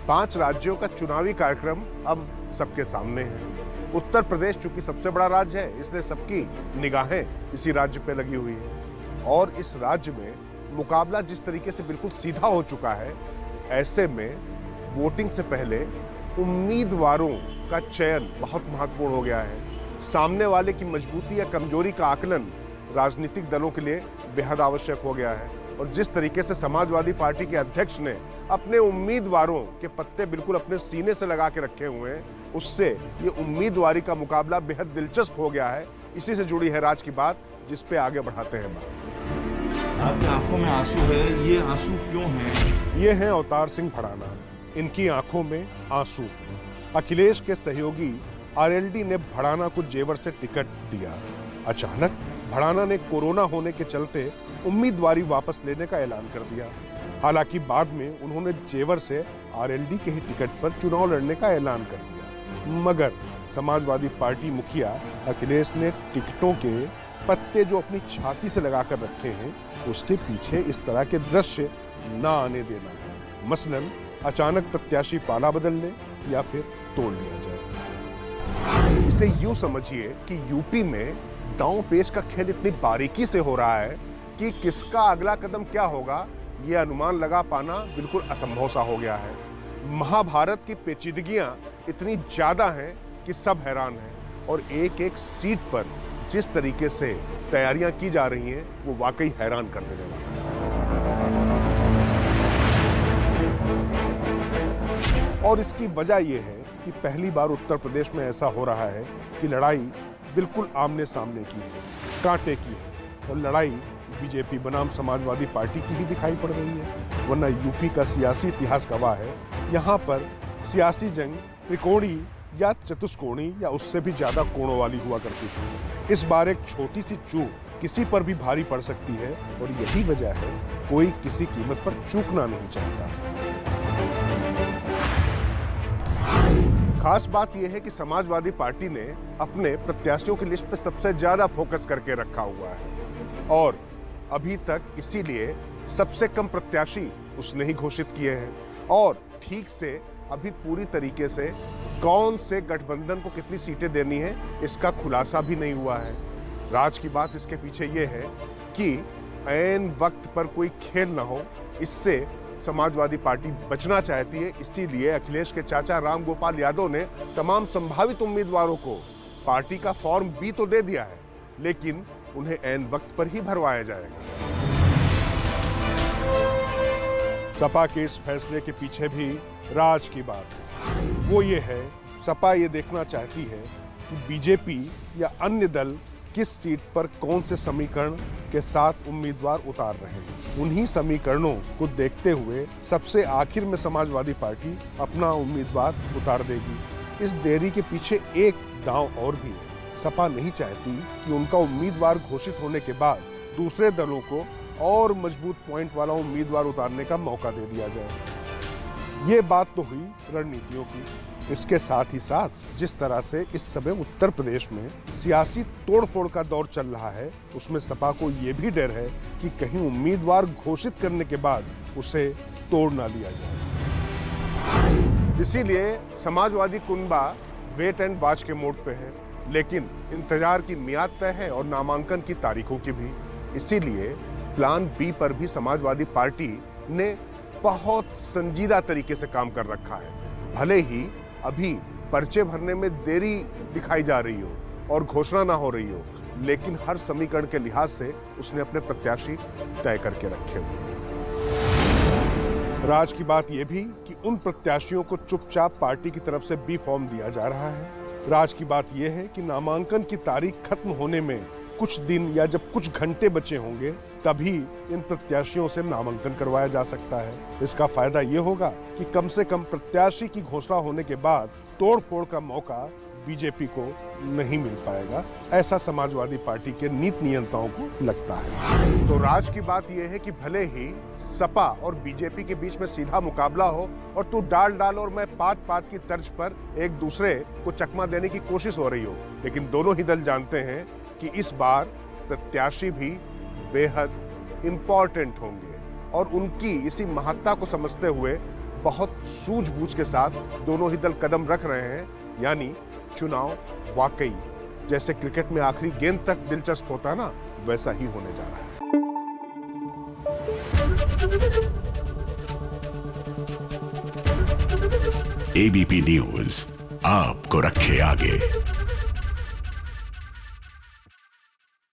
5 राज्यों का चुनावी कार्यक्रम अब सबके सामने है। उत्तर प्रदेश चूंकि सबसे बड़ा राज्य है, इसलिए सबकी निगाहें इसी राज्य पे लगी हुई है और इस राज्य में मुकाबला जिस तरीके से बिल्कुल सीधा हो चुका है, ऐसे में वोटिंग से पहले उम्मीदवारों का चयन बहुत महत्वपूर्ण हो गया है। सामने वाले की मजबूती या कमजोरी का आकलन राजनीतिक दलों के लिए बेहद आवश्यक हो गया है और जिस तरीके से समाजवादी पार्टी के अध्यक्ष ने अपने उम्मीदवारों के पत्ते बिल्कुल अपने सीने से लगा के रखे हुए हैं, उससे ये उम्मीदवारी का मुकाबला बेहद दिलचस्प हो गया है। इसी से जुड़ी है राज की बात, जिस पे आगे बढ़ाते हैं बात। आपकी आंखों में आंसू है, ये आंसू क्यों हैं? ये हैं अवतार सिंह भड़ाना, इनकी आंखों में आंसू। अखिलेश के सहयोगी आरएलडी ने भड़ाना को जेवर से टिकट दिया। अचानक भड़ाना ने कोरोना होने के चलते उम्मीदवारी वापस लेने का ऐलान कर दिया। हालांकि बाद में उन्होंने जेवर से आरएलडी के ही टिकट पर चुनाव लड़ने का ऐलान कर दिया। मगर समाजवादी पार्टी मुखिया अखिलेश ने टिकटों के पत्ते जो अपनी छाती से लगाकर रखे हैं, उसके पीछे इस तरह के दृश्य न आने देना है। मसलन अचानक प्रत्याशी पाला बदल ले या फिर तोड़ लिया जाए। इसे यूं समझिए कि यूपी में दांव पेच का खेल इतनी बारीकी से हो रहा है कि किसका अगला कदम क्या होगा, यह अनुमान लगा पाना बिल्कुल असंभव सा हो गया है। महाभारत की पेचीदगियां इतनी ज्यादा हैं कि सब हैरान हैं और एक एक सीट पर जिस तरीके से तैयारियां की जा रही हैं, वो वाकई हैरान कर देने वाला है। और इसकी वजह यह है कि पहली बार उत्तर प्रदेश में ऐसा हो रहा है कि लड़ाई बिल्कुल आमने सामने की है, कांटे की है और लड़ाई बीजेपी बनाम समाजवादी पार्टी की ही दिखाई पड़ रही है। वरना यूपी का सियासी इतिहास गवाह है, यहाँ पर सियासी जंग त्रिकोणी या चतुष्कोणी या उससे भी ज्यादा कोणों वाली हुआ करती थी। इस बार एक छोटी सी चूक किसी पर भी भारी पड़ सकती है और यही वजह है कोई किसी कीमत पर चूकना नहीं चाहता। खास बात यह है कि समाजवादी पार्टी ने अपने प्रत्याशियों की लिस्ट पे सबसे ज्यादा फोकस करके रखा हुआ है और अभी तक इसीलिए सबसे कम प्रत्याशी उसने ही घोषित किए हैं और ठीक से अभी पूरी तरीके से कौन से गठबंधन को कितनी सीटें देनी है, इसका खुलासा भी नहीं हुआ है। राज की बात इसके पीछे ये है कि ऐन वक्त पर कोई खेल ना हो, इससे समाजवादी पार्टी बचना चाहती है। इसीलिए अखिलेश के चाचा राम गोपाल यादव ने तमाम संभावित उम्मीदवारों को पार्टी का फॉर्म भी तो दे दिया है, लेकिन उन्हें ऐन वक्त पर ही भरवाया जाएगा। सपा के इस फैसले के पीछे भी राज की बात है। वो ये है, सपा ये देखना चाहती है कि बीजेपी या अन्य दल किस सीट पर कौन से समीकरण के साथ उम्मीदवार उतार रहे हैं। उन्हीं समीकरणों को देखते हुए सबसे आखिर में समाजवादी पार्टी अपना उम्मीदवार उतार देगी। इस देरी के पीछे एक दांव और भी है। सपा नहीं चाहती कि उनका उम्मीदवार घोषित होने के बाद दूसरे दलों को और मजबूत पॉइंट वाला उम्मीदवार उतारने का मौका दे दिया जाए। ये बात तो हुई रणनीतियों की। इसके साथ ही साथ जिस तरह से इस समय उत्तर प्रदेश में सियासी तोड़फोड़ का दौर चल रहा है, उसमें सपा को ये भी डर है कि कहीं उम्मीदवार घोषित करने के बाद उसे तोड़ ना लिया जाए। इसीलिए समाजवादी कुनबा वेट एंड वॉच के मोड पे है, लेकिन इंतजार की मियाद तय है और नामांकन की तारीखों की भी। इसीलिए प्लान बी पर भी समाजवादी पार्टी ने बहुत संजीदा तरीके से काम कर रखा है। भले ही अभी पर्चे भरने में देरी दिखाई जा रही हो और घोषणा ना हो रही हो, लेकिन हर समीकरण के लिहाज से उसने अपने प्रत्याशी तय करके रखे हुए। राज की बात यह भी कि उन प्रत्याशियों को चुपचाप पार्टी की तरफ से बी फॉर्म दिया जा रहा है। राज की बात यह है कि नामांकन की तारीख खत्म होने में कुछ दिन या जब कुछ घंटे बचे होंगे, तभी इन प्रत्याशियों से नामांकन करवाया जा सकता है। इसका फायदा ये होगा कि कम से कम प्रत्याशी की घोषणा होने के बाद तोड़फोड़ का मौका बीजेपी को नहीं मिल पाएगा, ऐसा समाजवादी पार्टी के नीति नियंताओं को लगता है। तो राज की बात यह है कि भले ही सपा और बीजेपी के बीच में सीधा मुकाबला हो और तू डाल डाल और मैं पात पात की तर्ज पर एक दूसरे को चकमा देने की कोशिश हो रही हो, लेकिन दोनों ही दल जानते हैं कि इस बार प्रत्याशी भी बेहद इंपॉर्टेंट होंगे और उनकी इसी महत्ता को समझते हुए बहुत सूझबूझ के साथ दोनों ही दल कदम रख रहे हैं, यानी चुनाव वाकई जैसे क्रिकेट में आखिरी गेंद तक दिलचस्प होता है ना, वैसा ही होने जा रहा है। एबीपी न्यूज आपको रखे आगे।